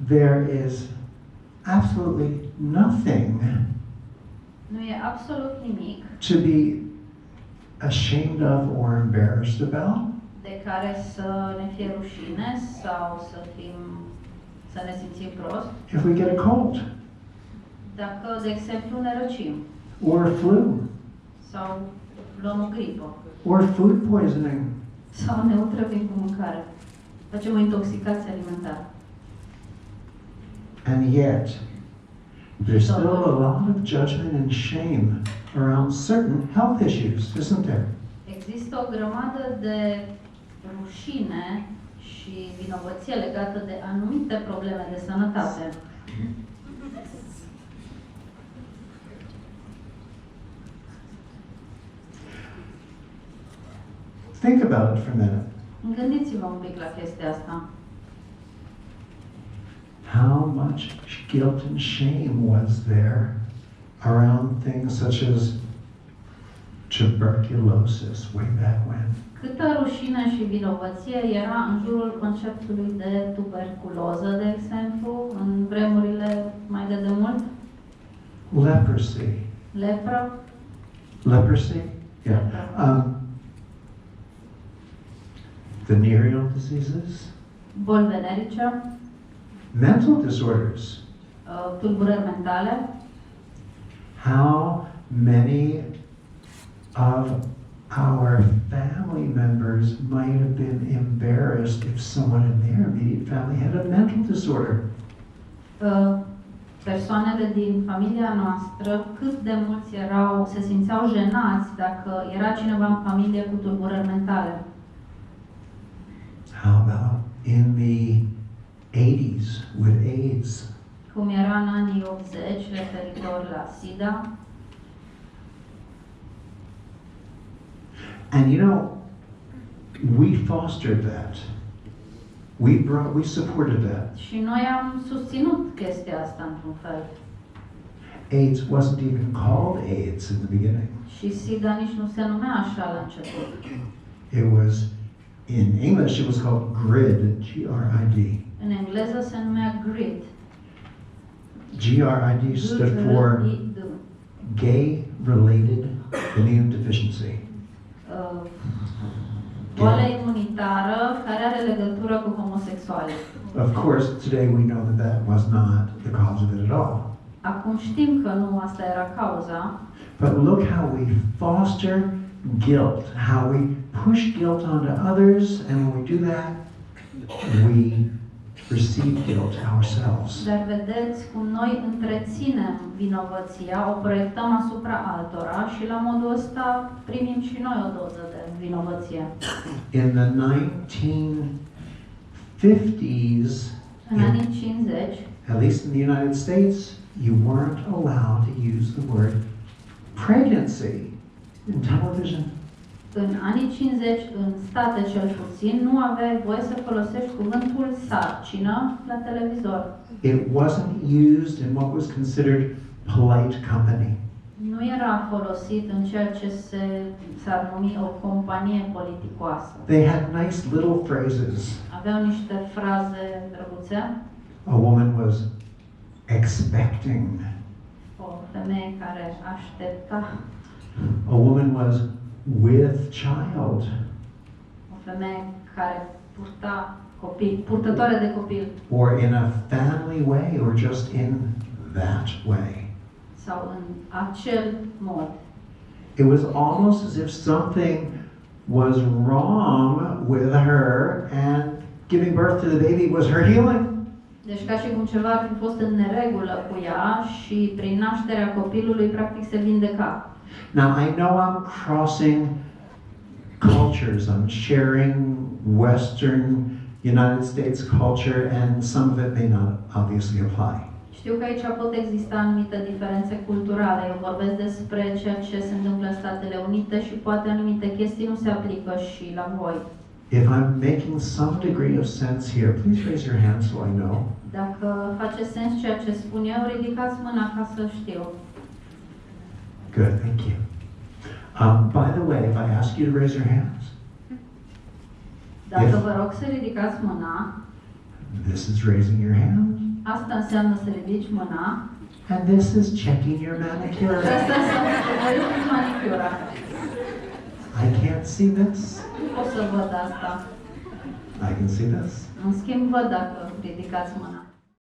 there is absolutely nothing Nu e absolut nimic to be ashamed of or embarrassed about. de care să ne fie rușine sau să ne simțim prost. If we get a cold Dacă, de exemplu, ne răcim or flu sau luăm o gripă or food poisoning, sau ne otrăvim cu mâncare, facem o intoxicație alimentară. and yet there's still a lot of judgment and shame around certain health issues, isn't there? Există o grămadă de rușine și vinovăție legată de anumite probleme de sănătate. Think about it for a minute. Gândiți-vă un pic la chestia asta. How much guilt and shame was there around things such as tuberculosis way back when? Câtă rușine și vinovăție era în jurul conceptului de tuberculoză, de exemplu, în vremurile mai de demult? Leprosy. Lepră? Leprosy? Yeah. Venereal diseases. Boli venerice? Mental disorders. Tulburări mentale? How many of our family members might have been embarrassed if someone in their immediate family had a mental disorder? Persoanele din familia noastră, cât de mulți se simțeau jenați dacă era cineva în familie cu tulburări mentale? How about in the 80s with AIDS? Cum era în anii 80 referitor la SIDA? And you know, we fostered that. We supported that. Și noi am susținut chestia asta într-un fel. AIDS wasn't even called AIDS in the beginning. Și SIDA nici nu se numea așa la început. It was, in English, it was called GRID, G-R-I-D. În engleză se numea GRID. GRID stood for Gay-Related Immune Deficiency. Boală imunitară care are legătură cu homosexuali. Of course, today we know that that was not the cause of it at all. Acum știm că nu asta era cauza. But look how we foster guilt, how we push guilt onto others, and when we do that, we receive guilt ourselves. Dar vedeți cum noi întreținem vinovăția, o proiectăm asupra altora și la modul ăsta primim și noi o doză de vinovăție. In the 1950s, În anii 50, at least in the United States, you weren't allowed to use the word pregnancy in television. În anii 50, în state cel puțin, nu aveai voie să folosești cuvântul sarcină la televizor. It wasn't used in what was considered polite company. Nu era folosit în ceea ce s-ar numi o companie politicoasă. They had nice little phrases. Aveau niște fraze drăguțe. A woman was expecting. O femeie care aștepta. A woman was with child. O femeie care purta copil, purtătoare de copil. Or in a family way, or just in that way. Sau în acel mod. It was almost as if something was wrong with her and giving birth to the baby was her healing. Deci ca și cum ceva ar fi fost în neregulă cu ea și prin nașterea copilului practic se vindeca. Now I know I'm crossing cultures. I'm sharing Western United States culture and some of it may not obviously apply. Știu că aici pot exista anumite diferențe culturale. Eu vorbesc despre ceea ce se întâmplă în Statele Unite și poate anumite chestii nu se aplică și la voi. If I'm making some degree of sense here, please raise your hand so I know. Dacă face sens ceea ce spun eu, ridicați mâna ca să știu. Good, thank you. By the way, if I ask you to raise your hands, Dacă vă rog să ridicați mâna, this is raising your hand, Asta înseamnă să ridici mâna. And this is checking your manicure. Și asta înseamnă să verifici manicura. I can't see this. Nu pot să văd asta. I can see this. În schimb, văd dacă ridicați mâna.